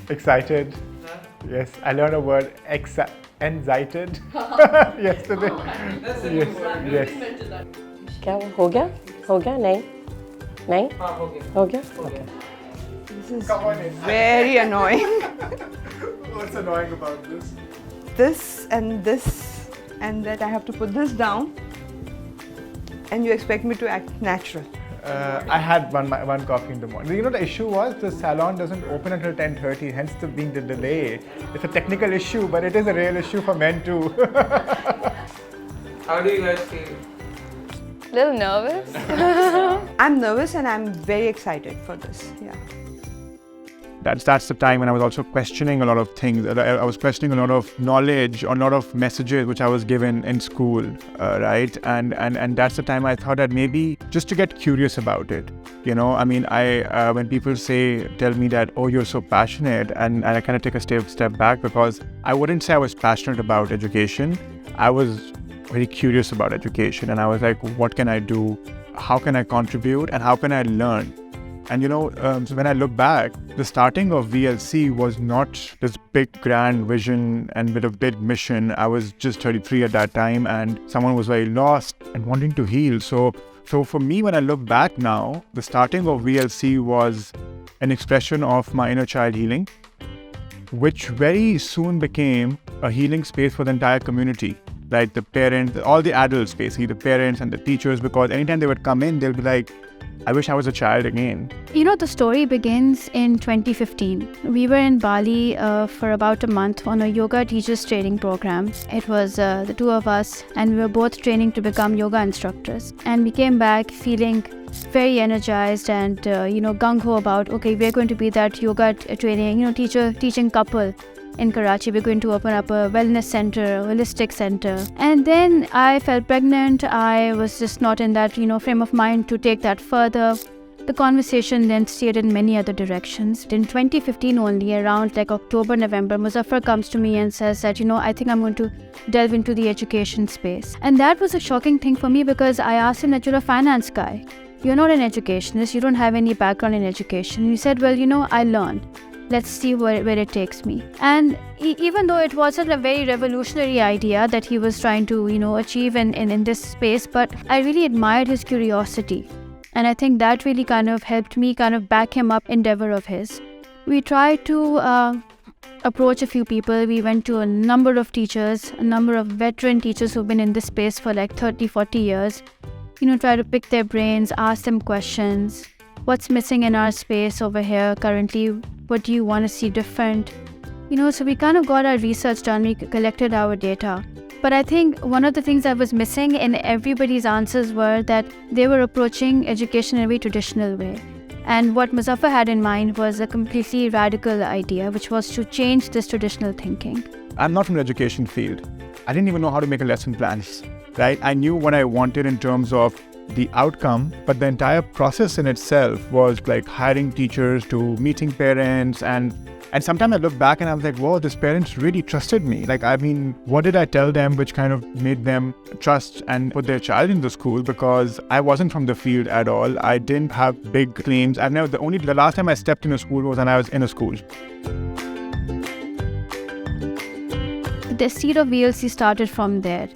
Excited. Yes, I learned a word excited yesterday. Yes. क्या हो गया नहीं हो गया okay. This is very annoying. What's annoying about this? This and that I have to put this down and you expect me to act natural. I had one coffee in the morning. You know, the issue was the salon doesn't open until 10:30, hence the delay. It's a technical issue, but it is a real issue for men too. How do you guys feel? Little nervous. I'm nervous and I'm very excited for this. Yeah. That's the time when I was also questioning a lot of things. I was questioning a lot of knowledge or a lot of messages which I was given in school, right? And that's the time I thought that maybe just to get curious about it. You know, I mean, when people tell me that, oh, you're so passionate, and I kind of take a step back, because I wouldn't say I was passionate about education. I was very curious about education, and I was like, what can I do? How can I contribute? And how can I learn? And you know, so when I look back, the starting of VLC was not this big grand vision and with a big mission. I was just 33 at that time, and someone was very lost and wanting to heal. So for me, when I look back now, the starting of VLC was an expression of my inner child healing, which very soon became a healing space for the entire community. Like the parents, all the adults, basically the parents and the teachers, because anytime they would come in, they'll be like, I wish I was a child again. You know, the story begins in 2015. We were in Bali for about a month on a yoga teachers training program. It was the two of us, and we were both training to become yoga instructors. And we came back feeling very energized and, gung-ho about, okay, we're going to be that yoga training, teaching couple in Karachi. We're going to open up a wellness center, a holistic center. And then I fell pregnant. I was just not in that, frame of mind to take that further. The conversation then steered in many other directions. In 2015 only, around like October, November, Muzaffar comes to me and says that, I think I'm going to delve into the education space. And that was a shocking thing for me, because I asked him that you're a finance guy. You're not an educationist. You don't have any background in education. And he said, well, I learned. Let's see where it takes me. And even though it wasn't a very revolutionary idea that he was trying to, achieve in this space, but I really admired his curiosity. And I think that really kind of helped me kind of back him up endeavor of his. We tried to approach a few people. We went to a number of teachers, a number of veteran teachers who've been in this space for like 30, 40 years. Try to pick their brains, ask them questions. What's missing in our space over here currently? What do you want to see different? So we kind of got our research done, we collected our data. But I think one of the things that was missing in everybody's answers were that they were approaching education in a very traditional way. And what Muzaffar had in mind was a completely radical idea, which was to change this traditional thinking. I'm not from the education field. I didn't even know how to make a lesson plan, right? I knew what I wanted in terms of the outcome, but the entire process in itself was like hiring teachers to meeting parents, and sometimes I look back and I was like, whoa, these parents really trusted me. Like, I mean, what did I tell them which kind of made them trust and put their child in the school? Because I wasn't from the field at all. I didn't have big claims. The last time I stepped in a school was when I was in a school. The seed of VLC started from there,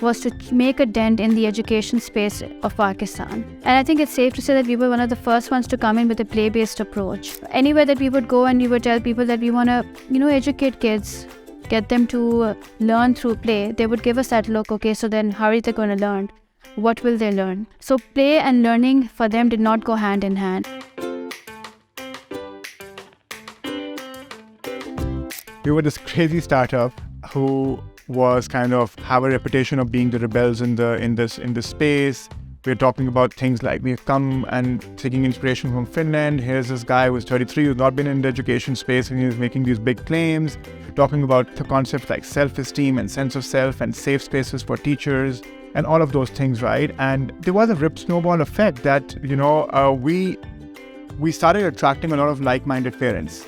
was to make a dent in the education space of Pakistan. And I think it's safe to say that we were one of the first ones to come in with a play-based approach. Anywhere that we would go and we would tell people that we want to, educate kids, get them to learn through play, they would give us that look, okay, so then how are they going to learn? What will they learn? So play and learning for them did not go hand in hand. we were this crazy startup who was kind of have a reputation of being the rebels in this space. We're talking about things like we've come and taking inspiration from Finland. Here's this guy who's 33 who's not been in the education space and he's making these big claims, talking about the concepts like self-esteem and sense of self and safe spaces for teachers and all of those things, right? And there was a rip snowball effect that, we started attracting a lot of like-minded parents.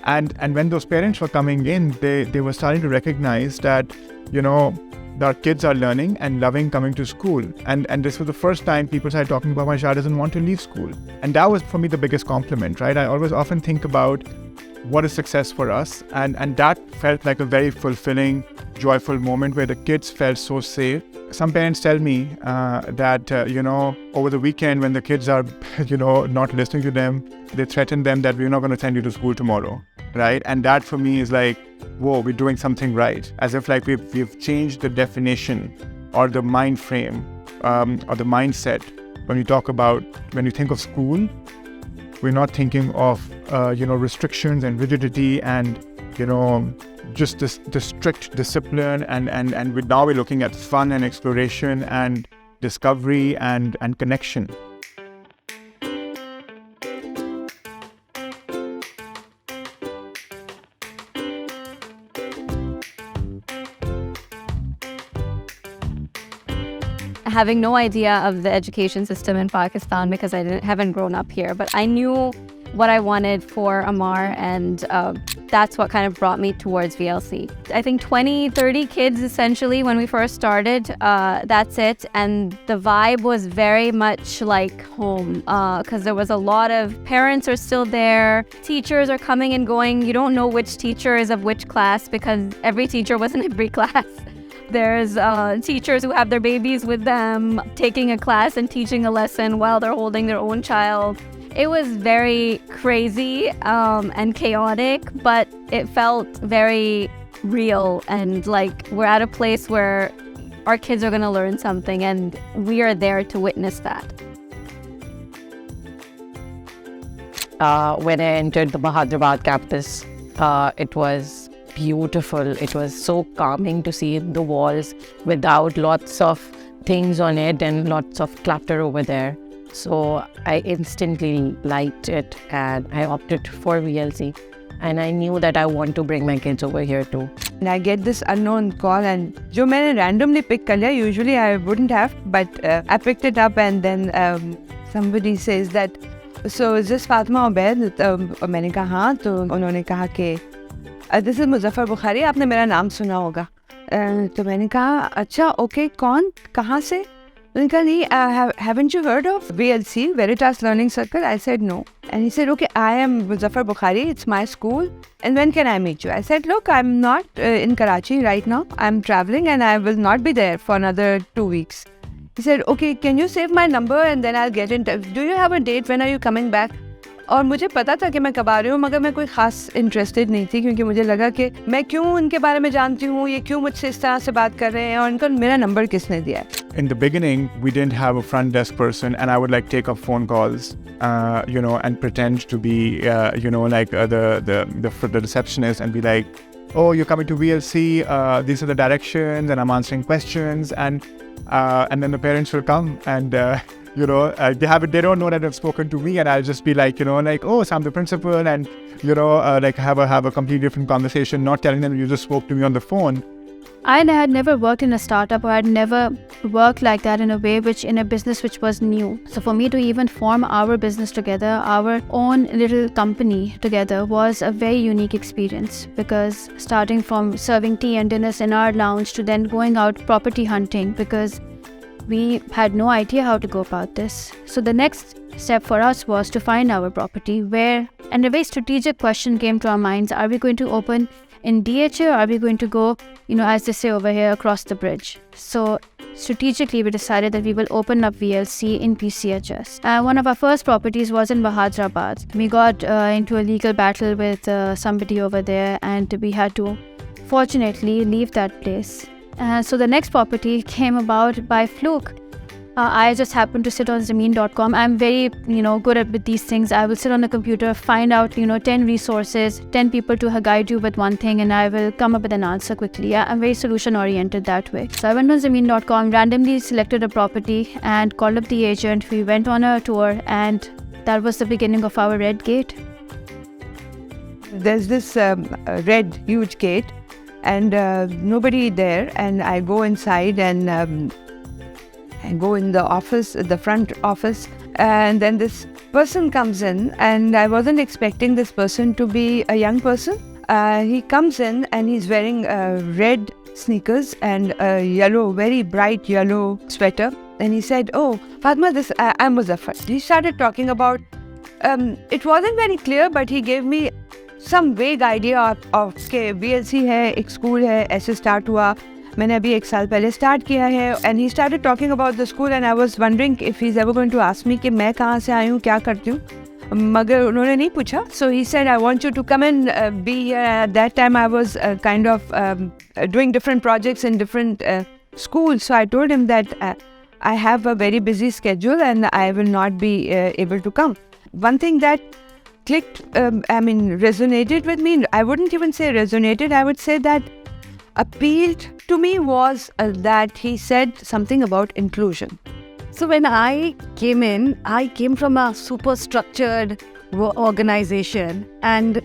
And when those parents were coming in, they were starting to recognize that, their kids are learning and loving coming to school. And this was the first time people started talking about my child doesn't want to leave school. And that was for me the biggest compliment, right? I always often think about what is success for us. And that felt like a very fulfilling, joyful moment where the kids felt so safe. Some parents tell me that, over the weekend when the kids are, not listening to them, they threaten them that we're not going to send you to school tomorrow, right? And that for me is like, whoa, we're doing something right. As if like we've changed the definition or the mind frame or the mindset when you think of school. We're not thinking of, restrictions and rigidity and, just the strict discipline. And now we're looking at fun and exploration and discovery and connection. Having no idea of the education system in Pakistan because I haven't grown up here, but I knew what I wanted for Amar, and that's what kind of brought me towards VLC. I think 20, 30 kids essentially when we first started, that's it. And the vibe was very much like home because there was a lot of parents are still there, teachers are coming and going. You don't know which teacher is of which class because every teacher was in every class. There's teachers who have their babies with them, taking a class and teaching a lesson while they're holding their own child. It was very crazy and chaotic, but it felt very real and like we're at a place where our kids are going to learn something and we are there to witness that. When I entered the Hyderabad campus, it was beautiful. It was so calming to see the walls without lots of things on it and lots of clutter over there. So I instantly liked it and I opted for VLC. And I knew that I want to bring my kids over here too. And I get this unknown call and जो मैंने randomly pick कर लिया, usually I wouldn't have, but I picked it up and then somebody says that, so is this Fatima Obaid? मैंने कहा हाँ, तो उन्होंने कहा कि this is मुजफ्फर बुखारी, आपने मेरा नाम सुना होगा. तो मैंने कहा अच्छा ओके कौन कहाँ से? उन्होंने कहा नहीं, haven't you heard of VLC, Veritas Learning Circle? I said no. And he said, okay, I am Muzaffar Bukhari, it's my school, and when can I meet you? I said, look, I'm not in Karachi right now, I'm traveling and I will not be there for another 2 weeks. He said, okay, can you save my number and then I'll get in touch. Do you have a date, when are you coming back? और मुझे पता था कि मैं कब आ रही हूँ, मगर मैं कोई ख़ास इंटरेस्टेड नहीं थी क्योंकि मुझे लगा कि मैं क्यों उनके बारे में जानती हूँ, ये क्यों मुझसे इस तरह से बात कर रहे हैं और उनको मेरा नंबर किसने दिया है. In the beginning, we didn't have a front desk person, and I would like take up phone calls, and pretend to be, the receptionist, and be like, "Oh, you're coming to VLC. These are the directions, and I'm answering questions." And then the parents will come, and they don't know that they've spoken to me, and I'll just be like, "Oh, so I'm the principal," and have a completely different conversation, not telling them you just spoke to me on the phone. I had never worked in a startup, or I had never worked like that in a way in a business which was new. So for me to even form our business together, our own little company together, was a very unique experience, because starting from serving tea and dinners in our lounge to then going out property hunting, because we had no idea how to go about this. So the next step for us was to find our property and a very strategic question came to our minds: are we going to open in DHA, or are we going to go, as they say over here, across the bridge? So strategically, we decided that we will open up VLC in PCHS. One of our first properties was in Hyderabad. We got into a legal battle with somebody over there, and we had to, fortunately, leave that place. So the next property came about by fluke. I just happened to sit on Zameen.com. I'm very, good with these things. I will sit on the computer, find out, 10 resources, 10 people to guide you with one thing, and I will come up with an answer quickly. Yeah, I'm very solution-oriented that way. So I went on Zameen.com, randomly selected a property and called up the agent. We went on a tour, and that was the beginning of our red gate. There's this red, huge gate, and nobody there. And I go inside and I go in the office, the front office, and then this person comes in, and I wasn't expecting this person to be a young person. He comes in and he's wearing red sneakers and a yellow, very bright yellow sweater. And he said, "Oh, Fatma, I'm Muzaffar." He started talking about, it wasn't very clear, but he gave me some vague idea of के VLC है, एक school है, ऐसे start हुआ, मैंने अभी 1 साल पहले start किया है. And he started talking about the school, and I was wondering if he's ever going to ask me कि मैं कहाँ से आई हूँ, क्या करती हूँ. मगर उन्होंने नहीं पूछा. So he said, "I want you to come and be here." At that time I was kind of doing different projects in different schools. So I told him that I have a very busy schedule and I will not be able to come. One thing that clicked, resonated with me, I wouldn't even say resonated, I would say that appealed to me was that he said something about inclusion. So when I came in, I came from a super structured organization, and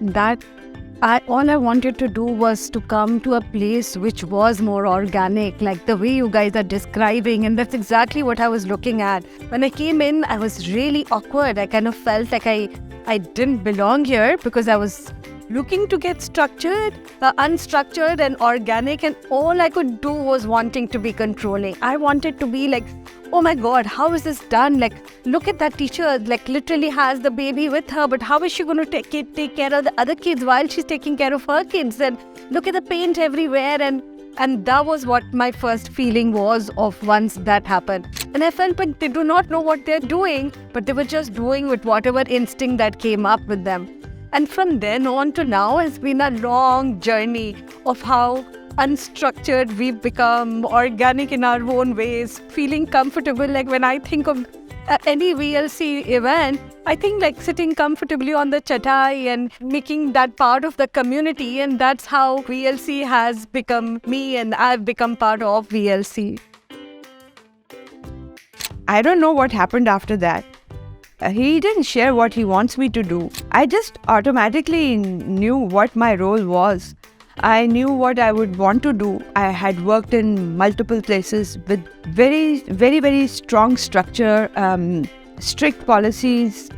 all I wanted to do was to come to a place which was more organic, like the way you guys are describing, and that's exactly what I was looking at. When I came in, I was really awkward. I kind of felt like I didn't belong here because I was looking to get structured, unstructured and organic, and all I could do was wanting to be controlling. I wanted to be like, oh my God, how is this done? Like, look at that teacher, like literally has the baby with her, but how is she going to take care of the other kids while she's taking care of her kids? And look at the paint everywhere. And that was what my first feeling was of once that happened. And I felt, but they do not know what they're doing, but they were just doing with whatever instinct that came up with them. And from then on to now has been a long journey of how unstructured we've become, organic in our own ways, feeling comfortable. Like when I think of any VLC event, I think like sitting comfortably on the chatai and making that part of the community. And that's how VLC has become me, and I've become part of VLC. I don't know what happened after that. He didn't share what he wants me to do. I just automatically knew what my role was. I knew what I would want to do. I had worked in multiple places with very, very, very strong structure, strict policies,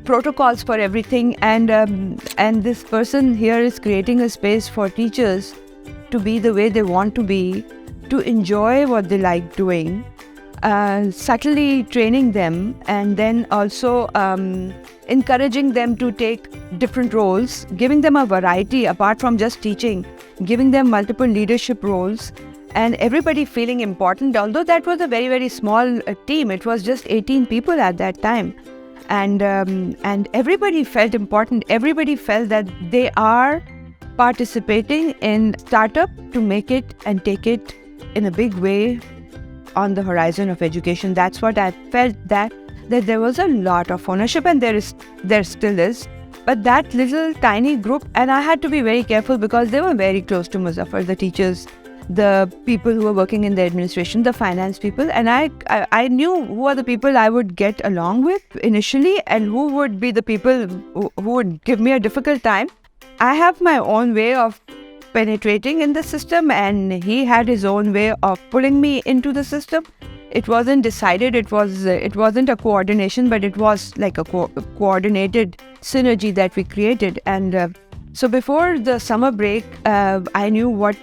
protocols for everything. And this person here is creating a space for teachers to be the way they want to be, to enjoy what they like doing. Subtly training them, and then also encouraging them to take different roles, giving them a variety apart from just teaching, giving them multiple leadership roles, and everybody feeling important. Although that was a very, very small team, it was just 18 people at that time, and everybody felt important. Everybody felt that they are participating in startup to make it and take it in a big way on the horizon of education. That's what I felt, that there was a lot of ownership, and there still is. But that little tiny group, and I had to be very careful because they were very close to Muzaffar, the teachers, the people who were working in the administration, the finance people, and I knew who are the people I would get along with initially and who would be the people who would give me a difficult time. I have my own way of penetrating in the system, and he had his own way of pulling me into the system. It wasn't decided, it wasn't a coordination, but it was like a coordinated synergy that we created. And so before the summer break, I knew what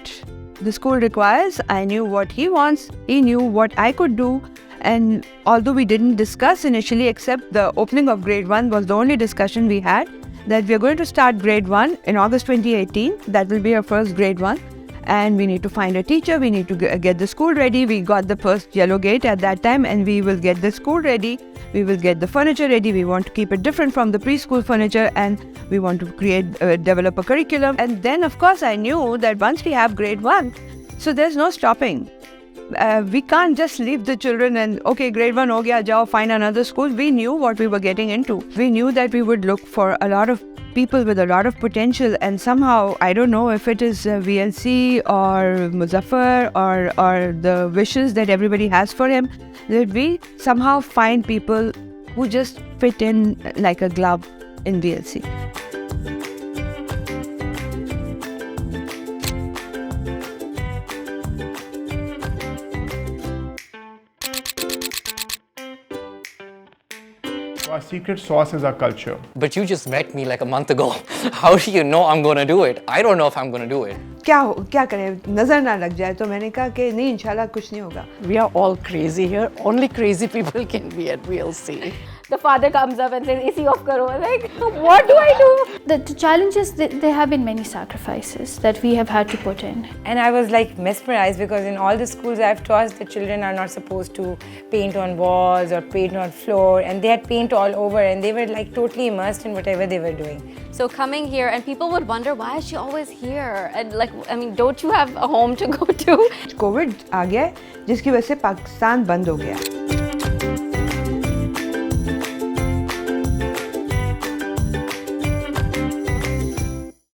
the school requires, I knew what he wants, he knew what I could do. And although we didn't discuss initially, except the opening of grade 1 was the only discussion we had, that we are going to start grade 1 in August 2018. That will be our first grade 1. And we need to find a teacher, we need to get the school ready. We got the first yellow gate at that time, and we will get the school ready. We will get the furniture ready. We want to keep it different from the preschool furniture, and we want to develop a curriculum. And then, of course, I knew that once we have grade 1, so there's no stopping. we can't just leave the children and, okay, grade 1 ho gaya, jao, find another school. We knew what we were getting into. We knew that we would look for a lot of people with a lot of potential, and somehow, I don't know if it is VLC or Muzaffar or the wishes that everybody has for him, that we somehow find people who just fit in like a glove in VLC. Our secret sauce is our culture. But you just met me like a month ago. How do you know I'm gonna do it? I don't know if I'm gonna do it. क्या करें, नजर ना लग जाए, तो मैंने कहा कि नहीं, इंशाल्लाह कुछ नहीं होगा. We are all crazy here. Only crazy people can be at VLC. The father comes up and says, AC off karo. Like, what do I do? The challenge is that there have been many sacrifices that we have had to put in. And I was like mesmerized because in all the schools I've taught, the children are not supposed to paint on walls or paint on floor, and they had paint all over and they were like totally immersed in whatever they were doing. So coming here, and people would wonder, why is she always here? And like, I mean, don't you have a home to go to? Covid आ गया है, जिसकी वजह से पाकिस्तान बंद हो गया.